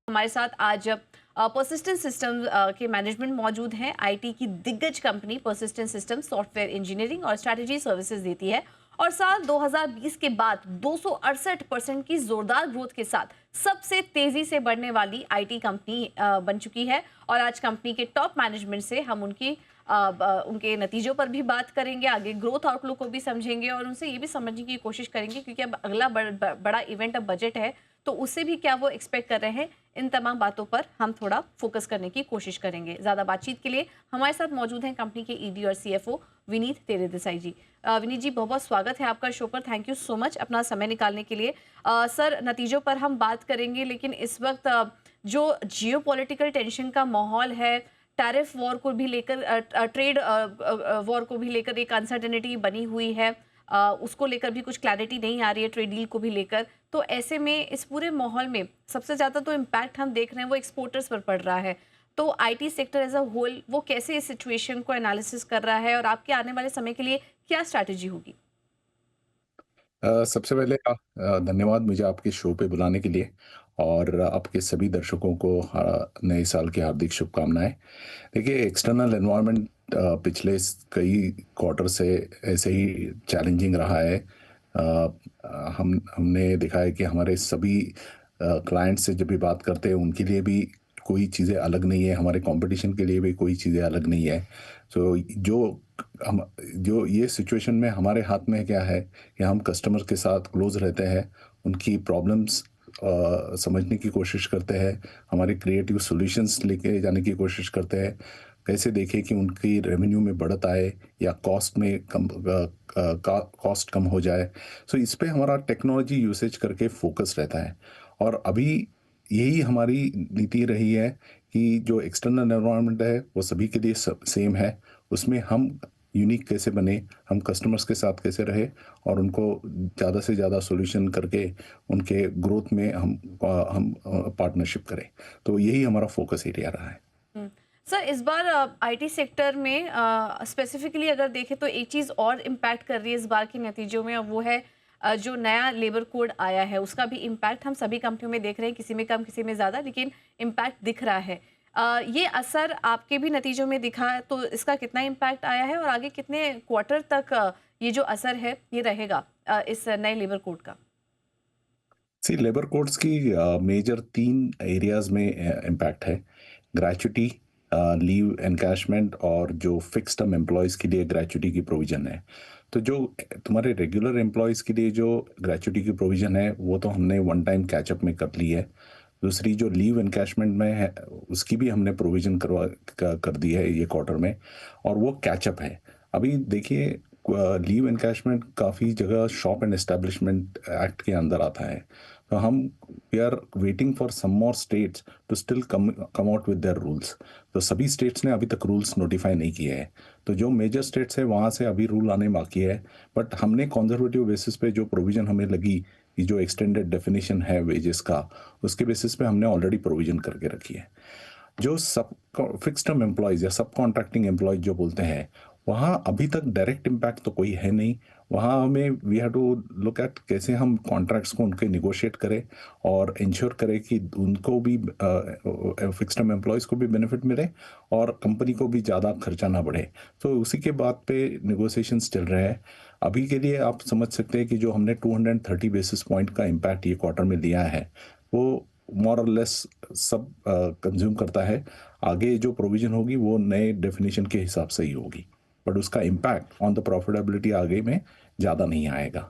हमारे साथ आज पर्सिस्टेंट सिस्टम के मैनेजमेंट मौजूद हैं। आईटी की दिग्गज company persistent system software engineering और स्ट्रैटेजी सर्विसेज देती है और साल 2020 के बाद 268% की जोरदार ग्रोथ के साथ सबसे तेजी से बढ़ने वाली आईटी कंपनी बन चुकी है। और आज कंपनी के टॉप मैनेजमेंट से हम उनके नतीजों पर भी बात करेंगे, आगे ग्रोथ आउटलुक को भी समझेंगे और उनसे ये भी समझने की कोशिश करेंगे क्योंकि अब अगला बड़ा इवेंट अब बजट है, तो उससे भी क्या वो एक्सपेक्ट कर रहे हैं, इन तमाम बातों पर हम थोड़ा फोकस करने की कोशिश करेंगे। ज़्यादा बातचीत के लिए हमारे साथ मौजूद हैं कंपनी के ईडी और सीएफओ विनीत तेरेदेसाई जी। विनीत जी, बहुत बहुत स्वागत है आपका शो पर। थैंक यू सो मच अपना समय निकालने के लिए। सर, नतीजों पर हम बात करेंगे, लेकिन इस वक्त जो जियोपॉलिटिकल टेंशन का माहौल है, टैरिफ वॉर को भी लेकर, ट्रेड वॉर को भी लेकर एक अनसर्टेनिटी बनी हुई है, उसको लेकर भी कुछ क्लैरिटी नहीं आ रही है, ट्रेड डील को भी लेकर। तो ऐसे में इस पूरे माहौल में सबसे ज़्यादा तो इम्पैक्ट हम देख रहे हैं वो एक्सपोर्टर्स पर पड़ रहा है। तो IT sector as a whole वो कैसे इस सिचुएशन को एनालिसिस कर रहा है और आपके आने वाले समय के लिए क्या स्ट्रैटेजी होगी? सबसे पहले धन्यवाद मुझे आपके शो पे बुलाने के लिए और आपके सभी दर्शकों को नए साल की हार्दिक शुभकामनाएं। देखिए, एक्सटर्नल एनवायरनमेंट पिछले कई क्वार्टर से ऐसे ही चैलेंजिंग रहा है। हमने देखा है कि हमारे सभी क्लाइंट से जब भी बात करते हैं उनके लिए भी कोई चीज़ें अलग नहीं है, हमारे कंपटीशन के लिए भी कोई चीज़ें अलग नहीं है। सो हम जो ये सिचुएशन में हमारे हाथ में क्या है कि हम कस्टमर के साथ क्लोज रहते हैं, उनकी प्रॉब्लम्स समझने की कोशिश करते हैं, हमारे क्रिएटिव सॉल्यूशंस लेके जाने की कोशिश करते हैं। कैसे देखें कि उनकी रेवेन्यू में बढ़त आए या कॉस्ट में कॉस्ट कम हो जाए। सो इस पे हमारा टेक्नोलॉजी यूसेज करके फोकस रहता है और अभी यही हमारी नीति रही है कि जो एक्सटर्नल एनवायरनमेंट है वो सभी के लिए सेम है। उसमें हम यूनिक कैसे बने, हम कस्टमर्स के साथ कैसे रहे और उनको ज़्यादा से ज़्यादा सॉल्यूशन करके उनके ग्रोथ में हम पार्टनरशिप करें। तो यही हमारा फोकस एरिया रहा है। हम्म। सर, इस बार आईटी सेक्टर में स्पेसिफिकली अगर देखें तो एक चीज़ और इम्पैक्ट कर रही है इस बार के नतीजों में, और वो है जो नया लेबर कोड आया है उसका भी इम्पैक्ट हम सभी कंपनियों में देख रहे हैं, किसी में कम किसी में ज़्यादा, लेकिन इम्पैक्ट दिख रहा है। ये असर आपके भी नतीजों में दिखा है, तो इसका कितना इम्पैक्ट आया है और आगे कितने क्वार्टर तक ये जो असर है ये रहेगा इस नए लेबर कोड का? सी, लेबर कोड्स की मेजर 3 एरियाज़ में इम्पैक्ट है। ग्रेच्युटी, लीव एनकैशमेंट और जो फिक्स्ड टर्म एम्प्लॉइज़ के लिए ग्रेच्युटी की प्रोविज़न है। तो जो तुम्हारे रेगुलर एम्प्लॉइज़ के लिए जो ग्रेच्युटी की प्रोविज़न है, वो तो हमने वन टाइम कैच अप में कर ली है। दूसरी जो लीव एनकैशमेंट में है, उसकी भी हमने प्रोविज़न कर दी है ये क्वार्टर में और वो कैच अप है। अभी देखिए, लीव एनकैशमेंट काफ़ी जगह शॉप एंड एस्टेब्लिशमेंट एक्ट के अंदर आता है। तो हम we are waiting for some more states to still come out with their rules. तो सभी स्टेट्स ने अभी तक रूल्स नोटिफाई नहीं किए हैं। तो जो मेजर स्टेट्स है वहाँ से अभी रूल आने बाकी है। बट हमने कंजर्वेटिव बेसिस पे जो प्रोविज़न हमें लगी कि जो एक्सटेंडेड डेफिनेशन है वेजेस का, उसके बेसिस पे हमने ऑलरेडी प्रोविज़न करके रखी है। जो सब फिक्स टर्म एम्प्लॉयज़ या सब कॉन्ट्रैक्टिंग एम्प्लॉयज़ जो बोलते हैं, वहाँ अभी तक डायरेक्ट इम्पैक्ट तो कोई है नहीं। वहाँ हमें we have to look at कैसे हम कॉन्ट्रैक्ट्स को उनके नेगोशिएट करें और इंश्योर करें कि उनको भी फिक्स टर्म एम्प्लॉयज़ को भी बेनिफिट मिले और कंपनी को भी ज़्यादा खर्चा ना बढ़े। तो उसी के बात पे नेगोशिएशंस चल रहे हैं। अभी के लिए आप समझ सकते हैं कि जो हमने 230 बेसिस पॉइंट का इम्पैक्ट ये क्वार्टर में लिया है, वो मोर और लेस सब कंज्यूम करता है। आगे जो प्रोविज़न होगी वो नए डेफिनिशन के हिसाब से ही होगी, बट उसका इम्पैक्ट ऑन द प्रॉफिटेबिलिटी आगे में ज़्यादा नहीं आएगा।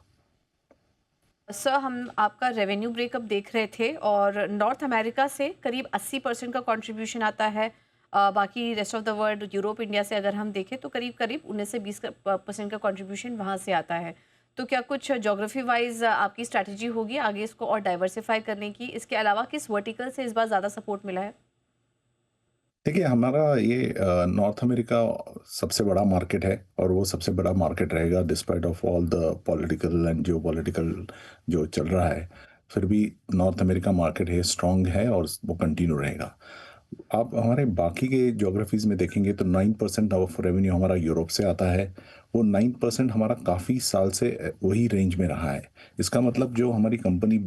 सर, हम आपका रेवेन्यू ब्रेकअप देख रहे थे और नॉर्थ अमेरिका से करीब 80% का कंट्रीब्यूशन आता है। बाकी rest of the world, Europe, India से अगर हम देखें तो करीब करीब 19 से 20% का कंट्रीब्यूशन वहाँ से आता है। तो क्या कुछ ज्योग्राफी वाइज आपकी स्ट्रैटेजी होगी आगे इसको और डाइवर्सिफाई करने की? इसके अलावा किस वर्टिकल से इस बार ज़्यादा सपोर्ट मिला है? देखिए, हमारा ये नॉर्थ अमेरिका सबसे बड़ा मार्केट है और वो सबसे बड़ा मार्केट रहेगा despite of all the political and geopolitical जो चल रहा है। फिर भी नॉर्थ अमेरिका मार्केट है, स्ट्रांग है और वो कंटिन्यू रहेगा। आप हमारे बाकी के ज्योग्राफीज़ में देखेंगे तो 9% ऑफ रेवेन्यू हमारा यूरोप से आता है वो 9% हमारा काफ़ी साल से वही रेंज में रहा है। इसका मतलब जो हमारी कंपनी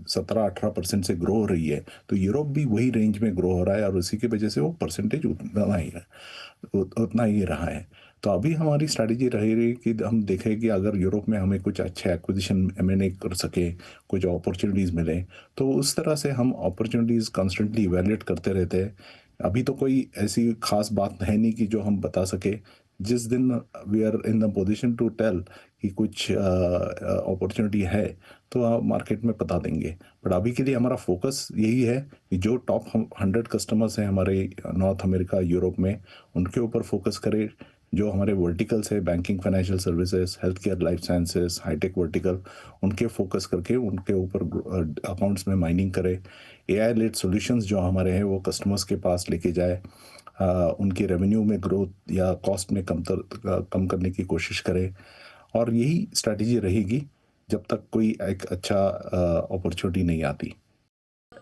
17-18% से ग्रो हो रही है, तो यूरोप भी वही रेंज में ग्रो हो रहा है और उसी की वजह से वो परसेंटेज उतना ही है, उतना ही रहा है। तो अभी हमारी स्ट्रैटेजी रहेगी कि हम देखें कि अगर यूरोप में हमें कुछ अच्छे एक्विजिशन एम&ए कर सके, कुछ अपॉर्चुनिटीज़ मिले, तो उस तरह से हम अपॉर्चुनिटीज़ कॉन्स्टेंटली इवैल्यूएट करते रहते हैं। अभी तो कोई ऐसी खास बात है नहीं कि जो हम बता सके। जिस दिन we are in the position to tell कि कुछ अपॉर्चुनिटी है, तो मार्केट में बता देंगे। बट अभी के लिए हमारा फोकस यही है कि जो टॉप हम 100 कस्टमर्स हैं हमारे नॉर्थ अमेरिका, यूरोप में, उनके ऊपर फोकस करें। जो हमारे वर्टिकल्स है, banking, financial services, health care, life sciences, high tech vertical, उनके फोकस करके उनके ऊपर अकाउंट्स में माइनिंग करें। एआई लेड सॉल्यूशंस जो हमारे हैं वो कस्टमर्स के पास लेके जाए। उनकी रेवेन्यू में ग्रोथ या कॉस्ट में कम करने की कोशिश करें। और यही स्ट्रैटेजी रहेगी जब तक कोई एक अच्छा अपॉर्चुनिटी नहीं आती।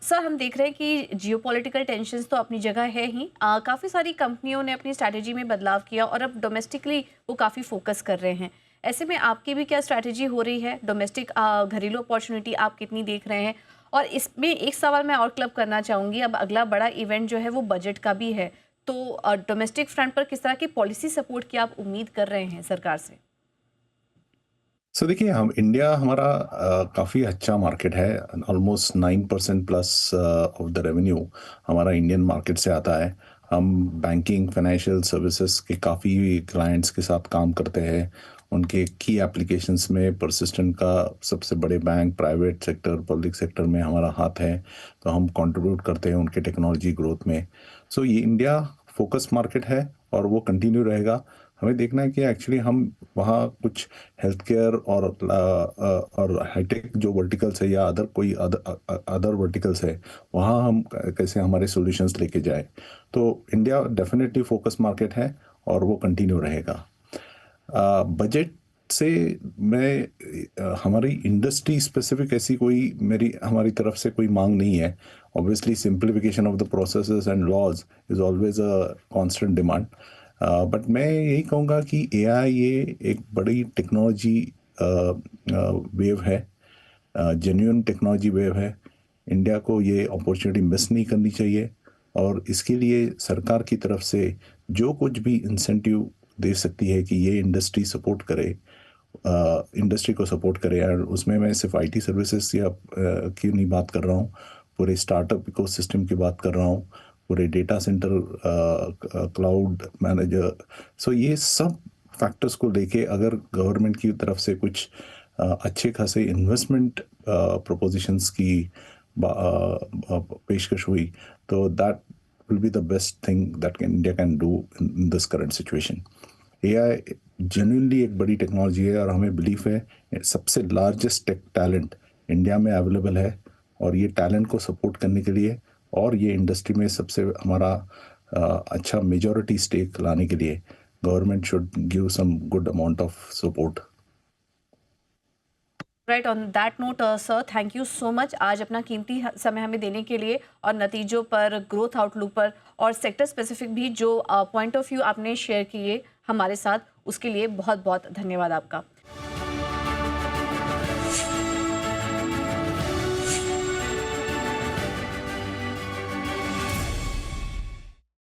सर, हम देख रहे हैं कि जियोपॉलिटिकल टेंशन्स तो अपनी जगह है ही। काफ़ी सारी कंपनियों ने अपनी स्ट्रैटेजी में बदलाव किया और अब डोमेस्टिकली वो काफ़ी फोकस कर रहे हैं। ऐसे में आपकी भी क्या स्ट्रैटेजी हो रही है? डोमेस्टिक घरेलू अपॉर्चुनिटी आप कितनी देख रहे हैं? और इसमें एक सवाल मैं और क्लब करना चाहूँगी, अब अगला बड़ा इवेंट जो है वो बजट का भी है। तो डोमेस्टिक फ्रंट पर किस तरह की पॉलिसी सपोर्ट की आप उम्मीद कर रहे हैं सरकार से? सो देखिए, हम इंडिया हमारा काफ़ी अच्छा मार्केट है। Almost 9% plus of the revenue हमारा इंडियन मार्केट से आता है। हम बैंकिंग, फाइनेंशियल सर्विसेज के काफ़ी क्लाइंट्स के साथ काम करते हैं। उनके की एप्लीकेशंस में परसिस्टेंट का सबसे बड़े bank, private sector, public sector में हमारा हाथ है। तो हम कंट्रीब्यूट करते हैं उनके टेक्नोलॉजी ग्रोथ में। सो ये इंडिया फोकस मार्केट है और वो कंटिन्यू रहेगा। हमें देखना है कि एक्चुअली हम वहाँ कुछ हेल्थ केयर और हाईटेक जो वर्टिकल्स है या अदर कोई अदर वर्टिकल्स है, वहाँ हम कैसे हमारे सॉल्यूशंस लेके जाए। तो इंडिया डेफिनेटली फोकस मार्केट है और वो कंटिन्यू रहेगा। बजट से मैं हमारी इंडस्ट्री स्पेसिफिक ऐसी कोई मेरी हमारी तरफ से कोई मांग नहीं है। Obviously simplification of the processes and laws is always a constant demand. But मैं यही कहूँगा कि एआई ये एक बड़ी टेक्नोलॉजी वेव है, जेन्युइन टेक्नोलॉजी वेव है। इंडिया को ये अपॉर्चुनिटी मिस नहीं करनी चाहिए और इसके लिए सरकार की तरफ से जो कुछ भी इंसेंटिव दे सकती है कि ये इंडस्ट्री सपोर्ट करे, इंडस्ट्री को सपोर्ट करे। और उसमें मैं सिर्फ आईटी सर्विसेज या की नहीं बात कर रहा हूँ, पूरे स्टार्टअप इकोसिस्टम की बात कर रहा हूँ, पूरे डेटा सेंटर, क्लाउड मैनेजर। सो ये सब फैक्टर्स को लेके अगर गवर्नमेंट की तरफ से कुछ अच्छे खासे इन्वेस्टमेंट प्रोपोजिशंस की पेशकश हुई, तो that will be the best thing that India can do in this current situation. AI genuinely एक बड़ी टेक्नोलॉजी है और हमें बिलीफ है सबसे लार्जेस्ट टेक टैलेंट इंडिया में अवेलेबल है। और ये टैलेंट को सपोर्ट करने के लिए और ये इंडस्ट्री में सबसे हमारा अच्छा मेजॉरिटी स्टेक लाने के लिए government should give some good amount of support. Right, on that note sir, thank you so much आज अपना कीमती समय हमें देने के लिए और नतीजों पर, ग्रोथ आउटलुक पर और सेक्टर स्पेसिफिक भी जो पॉइंट ऑफ व्यू आपने शेयर किए हमारे साथ, उसके लिए बहुत बहुत धन्यवाद आपका।